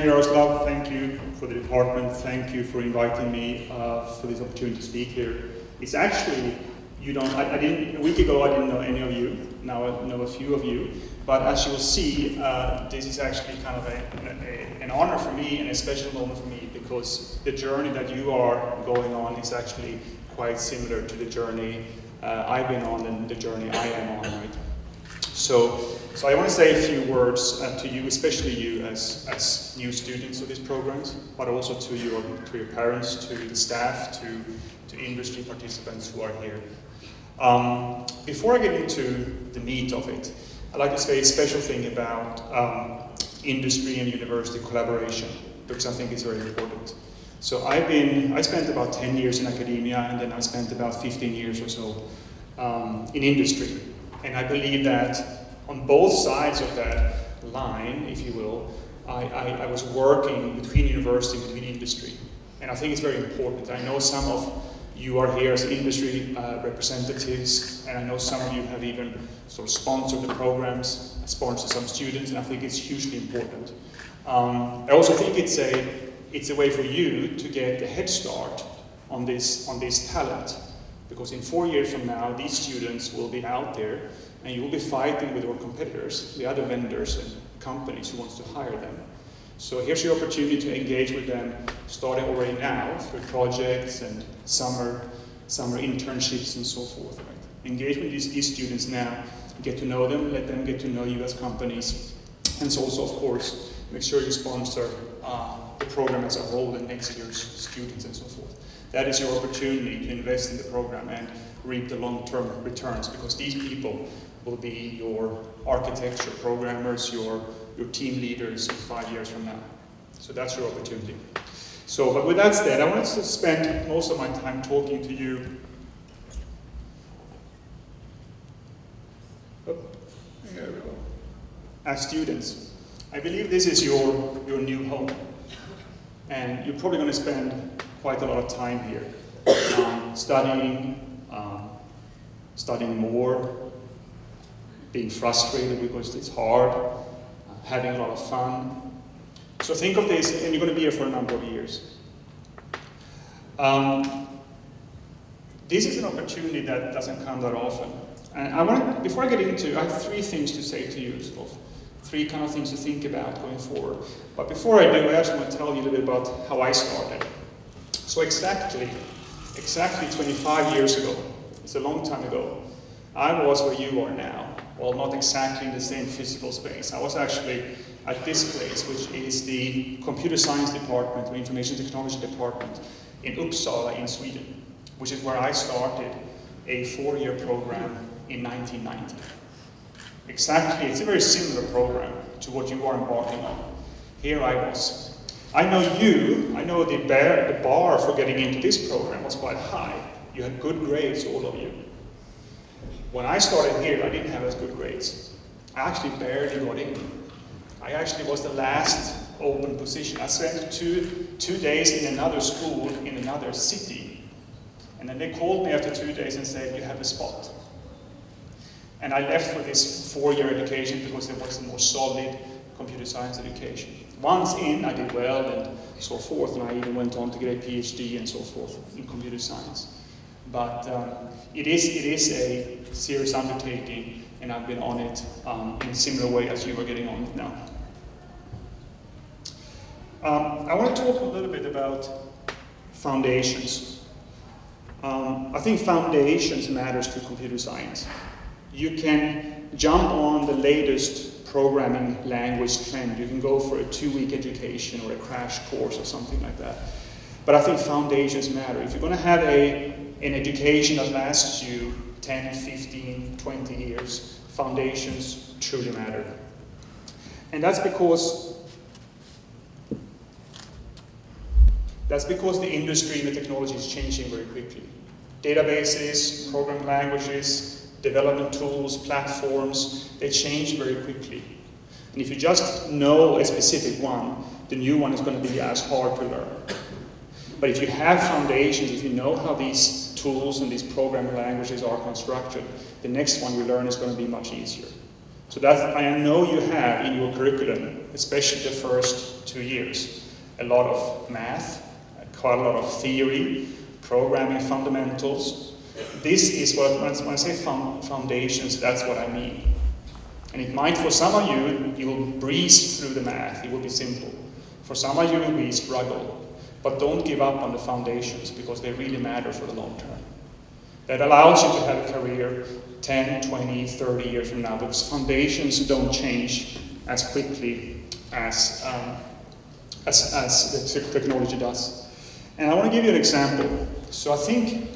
Thank you, Jaroslav. Thank you for the department. Thank you for inviting me for this opportunity to speak here. It's actually, a week ago I didn't know any of you. Now I know a few of you. But as you will see, this is actually kind of an honor for me and a special moment for me, because the journey that you are going on is actually quite similar to the journey I've been on and the journey I am on, right? So I want to say a few words to you, especially you as new students of these programs, but also to your parents, to the staff, to industry participants who are here. Before I get into the meat of it, I'd like to say a special thing about industry and university collaboration, because I think it's very important. So I spent about 10 years in academia, and then I spent about 15 years or so in industry. And I believe that on both sides of that line, if you will, I was working between university and between industry. And I think it's very important. I know some of you are here as industry representatives, and I know some of you have even sort of sponsored the programs, sponsored some students, and I think it's hugely important. I also think it's a way for you to get a head start on this talent, because in 4 years from now, these students will be out there, and you will be fighting with your competitors, the other vendors and companies who wants to hire them. So here's your opportunity to engage with them, starting already now through projects and summer internships and so forth. Right? Engage with these students now, get to know them, let them get to know you as companies, and so also, of course, make sure you sponsor the program as a whole and next year's students and so forth. That is your opportunity to invest in the program and reap the long-term returns, because these people will be your architecture programmers, your team leaders in 5 years from now. So that's your opportunity. So, but with that said, I wanted to spend most of my time talking to you. Here we go. As students. I believe this is your new home. And you're probably going to spend quite a lot of time here, studying more, being frustrated because it's hard, having a lot of fun. So think of this, and you're going to be here for a number of years. This is an opportunity that doesn't come that often. And before I get into, I have 3 things to say to you, sort of 3 kind of things to think about going forward. But before I do, I actually want to tell you a little bit about how I started. So exactly 25 years ago, it's a long time ago, I was where you are now. Well, not exactly in the same physical space. I was actually at this place, which is the Computer Science Department, or Information Technology Department in Uppsala in Sweden, which is where I started a 4-year program in 1990. Exactly, it's a very similar program to what you are embarking on. Here I was. I know the bar for getting into this program was quite high. You had good grades, all of you. When I started here, I didn't have as good grades. I actually barely got in. I actually was the last open position. I spent two days in another school in another city. And then they called me after 2 days and said, you have a spot. And I left for this 4-year education because it was a more solid computer science education. Once in, I did well and so forth, and I even went on to get a PhD and so forth in computer science. But it is a serious undertaking, and I've been on it in a similar way as you are getting on it now. I want to talk a little bit about foundations. I think foundations matters to computer science. You can jump on the latest programming language trend. You can go for a 2-week education or a crash course or something like that. But I think foundations matter. If you're going to have an education that lasts you 10, 15, 20 years, foundations truly matter. And that's because the industry and the technology is changing very quickly. Databases, programming languages, development tools, platforms, they change very quickly. And if you just know a specific one, the new one is going to be as hard to learn. But if you have foundations, if you know how these tools and these programming languages are constructed, the next one you learn is going to be much easier. So that I know you have in your curriculum, especially the first 2 years, a lot of math, quite a lot of theory, programming fundamentals. This is what, when I say foundations, that's what I mean. And it might, for some of you, you will breeze through the math, it will be simple. For some of you, it will be struggle. But don't give up on the foundations, because they really matter for the long term. That allows you to have a career 10, 20, 30 years from now, because foundations don't change as quickly as the technology does. And I want to give you an example. So I think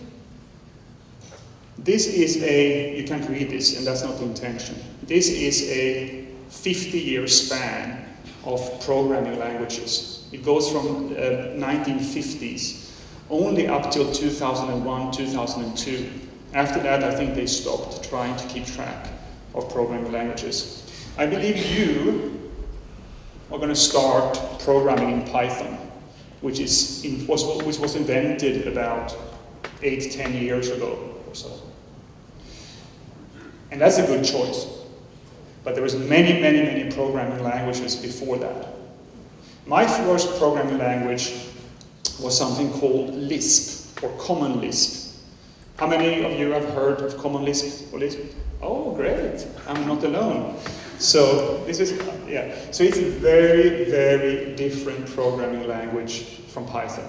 this is you can't read this, and that's not the intention. This is a 50-year span of programming languages. It goes from 1950s only up till 2001, 2002. After that, I think they stopped trying to keep track of programming languages. I believe you are going to start programming in Python, which was invented about 8, 10 years ago or so. And that's a good choice. But there was many programming languages before that. My first programming language was something called Lisp, or Common Lisp. How many of you have heard of Common Lisp or Lisp? Oh, great, I'm not alone. So this is, yeah. So it's a very different programming language from Python.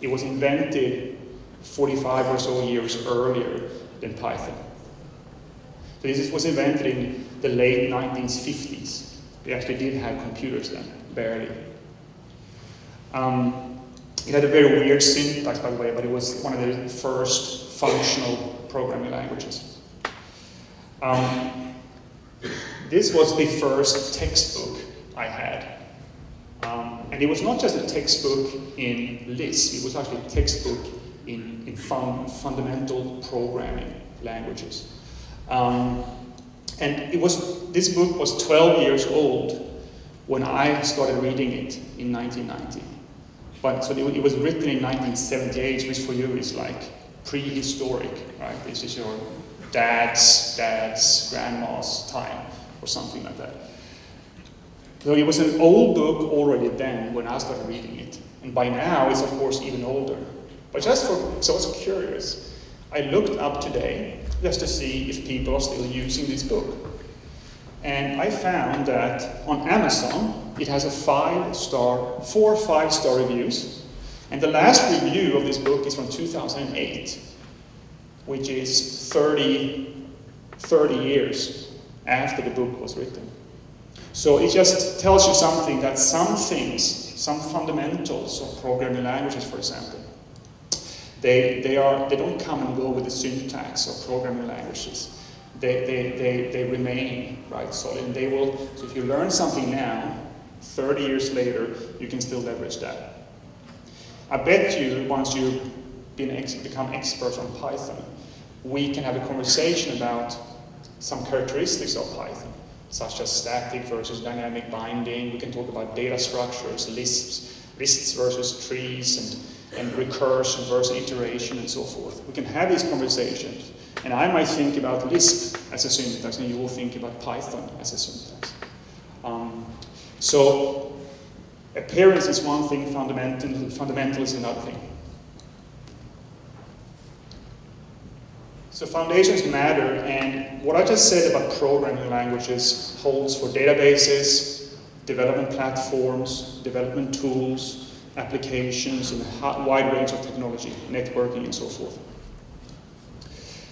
It was invented 45 or so years earlier than Python. So this was invented in the late 1950s. We actually did have computers then, barely. It had a very weird syntax, by the way, but it was one of the first functional programming languages. This was the first textbook I had. And it was not just a textbook in Lisp, it was actually a textbook in fundamental programming languages. And this book was 12 years old when I started reading it in 1990. But so it was written in 1978, which for you is like prehistoric, right? This is your dad's grandma's time or something like that. So it was an old book already then when I started reading it. And by now it's of course even older. But so I was curious. I looked up today just to see if people are still using this book. And I found that on Amazon, it has a 4 5-star reviews. And the last review of this book is from 2008, which is 30 years after the book was written. So it just tells you something, that some things, some fundamentals of programming languages, for example, they don't come and go with the syntax of programming languages. They remain, right, solid. And they will, so if you learn something now, 30 years later, you can still leverage that. I bet you, once you become experts on Python, we can have a conversation about some characteristics of Python, such as static versus dynamic binding. We can talk about data structures, lists versus trees, and recursion versus iteration, and so forth. We can have these conversations. And I might think about Lisp as a syntax, and you will think about Python as a syntax. So appearance is one thing, fundamental is another thing. So foundations matter, and what I just said about programming languages holds for databases, development platforms, development tools, applications, and a wide range of technology, networking, and so forth.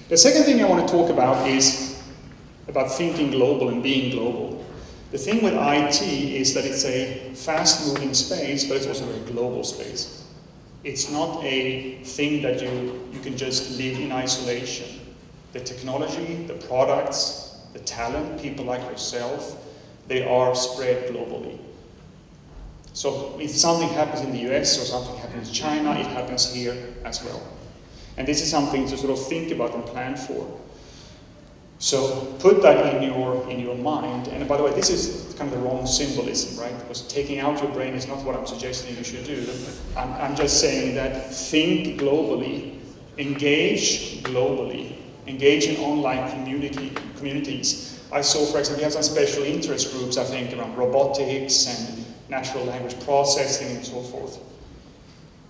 The second thing I want to talk about is about thinking global and being global. The thing with IT is that it's a fast-moving space, but it's also a very global space. It's not a thing that you can just live in isolation. The technology, the products, the talent, people like yourself, they are spread globally. So if something happens in the US or something happens in China, it happens here as well. And this is something to sort of think about and plan for. So put that in your mind. And by the way, this is kind of the wrong symbolism, right? Because taking out your brain is not what I'm suggesting you should do. I'm just saying that think globally, engage globally, engage in online communities I saw, for example, we have some special interest groups, I think, around robotics and natural language processing and so forth.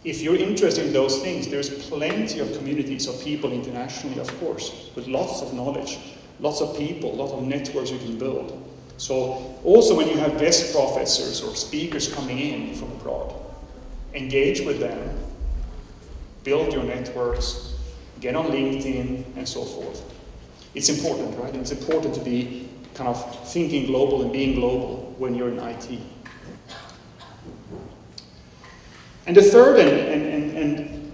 If you're interested in those things, there's plenty of communities of people internationally, of course, with lots of knowledge, lots of people, lots of networks you can build. So also when you have guest professors or speakers coming in from abroad, engage with them, build your networks, get on LinkedIn, and so forth. It's important, right? And it's important to be kind of thinking global and being global when you're in IT. And the third and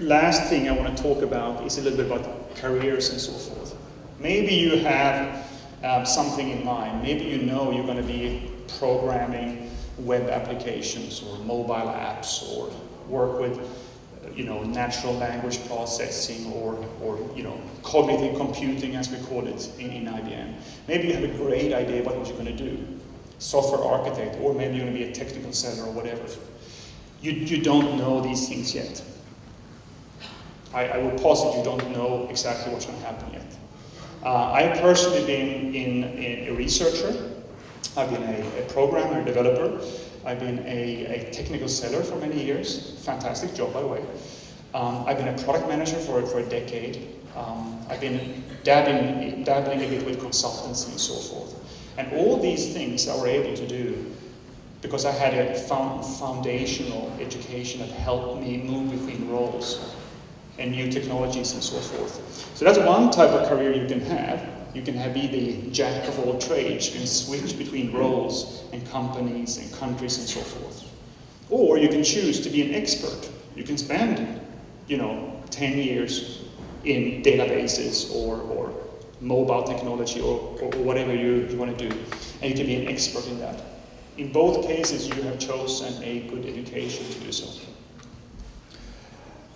last thing I want to talk about is a little bit about careers and so forth. Maybe you have something in mind. Maybe you know you're going to be programming web applications or mobile apps or work with natural language processing or cognitive computing, as we call it in IBM. Maybe you have a great idea about what you're going to do. Software architect, or maybe you're going to be a technical seller or whatever. You don't know these things yet. I would posit you don't know exactly what's going to happen yet. I've personally been a researcher. I've been a programmer, a developer. I've been a technical seller for many years. Fantastic job, by the way. I've been a product manager for a decade. I've been dabbling a bit with consultancy and so forth. And all these things I were able to do because I had a foundational education that helped me move between roles and new technologies and so forth. So that's one type of career you can have. You can be the jack of all trades. You can switch between roles and companies and countries and so forth. Or you can choose to be an expert. You can spend, 10 years in databases or mobile technology or whatever you want to do. And you can be an expert in that. In both cases, you have chosen a good education to do so.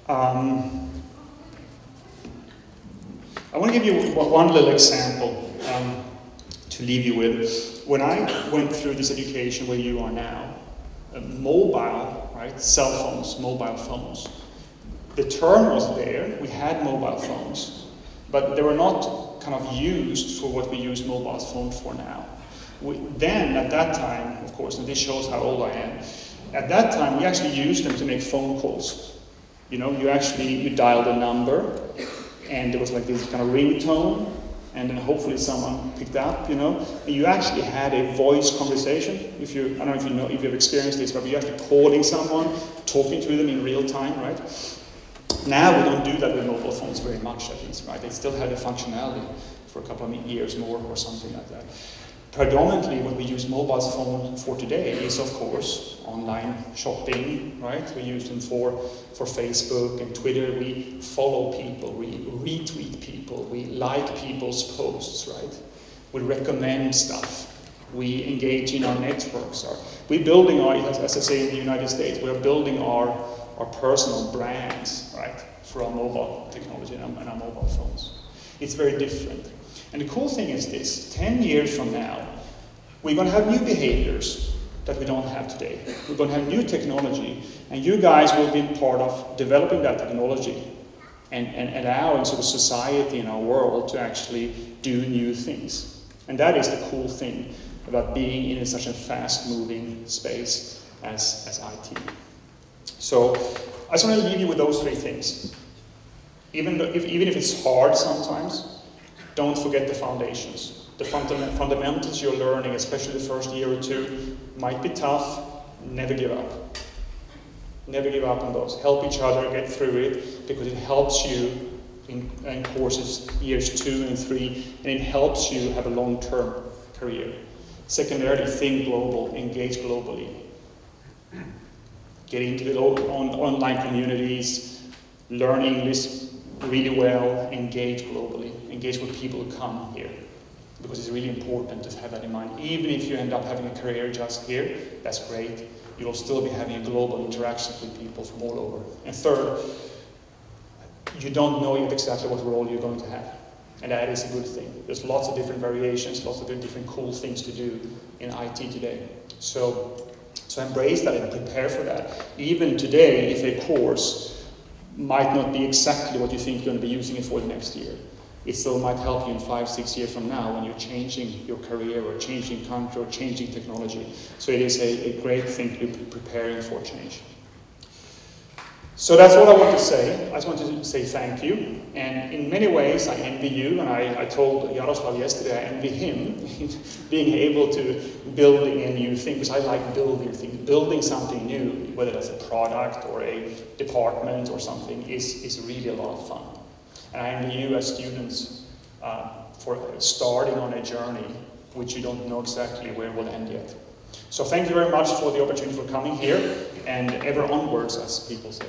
I want to give you one little example to leave you with. When I went through this education where you are now, mobile, right, cell phones, mobile phones, the term was there, we had mobile phones, but they were not kind of used for what we use mobile phones for now. Then, at that time, of course, and this shows how old I am, at that time we actually used them to make phone calls. You dialed a number, and there was like this kind of ringtone, and then hopefully someone picked up, and you actually had a voice conversation. I don't know if you've experienced this, but you're actually calling someone, talking to them in real time, right? Now we don't do that with mobile phones very much, at least, right? They still have the functionality for a couple of years more or something like that. Predominantly, what we use mobile phones for today is, of course, online shopping, right? We use them for Facebook and Twitter. We follow people, we retweet people, we like people's posts, right? We recommend stuff. We engage in our networks. We're building as I say in the United States, we're building our personal brands, right? For our mobile technology and our mobile phones. It's very different. And the cool thing is this, 10 years from now, we're going to have new behaviors that we don't have today. We're going to have new technology, and you guys will be part of developing that technology and allowing sort of society and our world to actually do new things. And that is the cool thing about being in such a fast-moving space as IT. So I just want to leave you with those three things. Even if it's hard sometimes, don't forget the foundations. The fundamentals you're learning, especially the first year or two, might be tough. Never give up. Never give up on those. Help each other get through it, because it helps you in courses years 2 and 3, and it helps you have a long-term career. Secondarily, think global, engage globally. Get into the online communities, learn English really well, engage globally, engage with people who come here, because it's really important to have that in mind. Even if you end up having a career just here, that's great. You'll still be having a global interaction with people from all over. And third, you don't know yet exactly what role you're going to have, and that is a good thing. There's lots of different variations, lots of different cool things to do in IT today. So embrace that and prepare for that. Even today, if a course might not be exactly what you think you're going to be using it for the next year, it still might help you in 5, 6 years from now when you're changing your career or changing country or changing technology. So it is a great thing to be preparing for change. So that's all I want to say. I just want to say thank you. And in many ways, I envy you. And I told Jaroslav yesterday, I envy him being able to build a new thing, because I like building things. Building something new, whether that's a product or a department or something, is really a lot of fun. And I envy you as students for starting on a journey which you don't know exactly where it will end yet. So thank you very much for the opportunity for coming here, and ever onwards, as people say.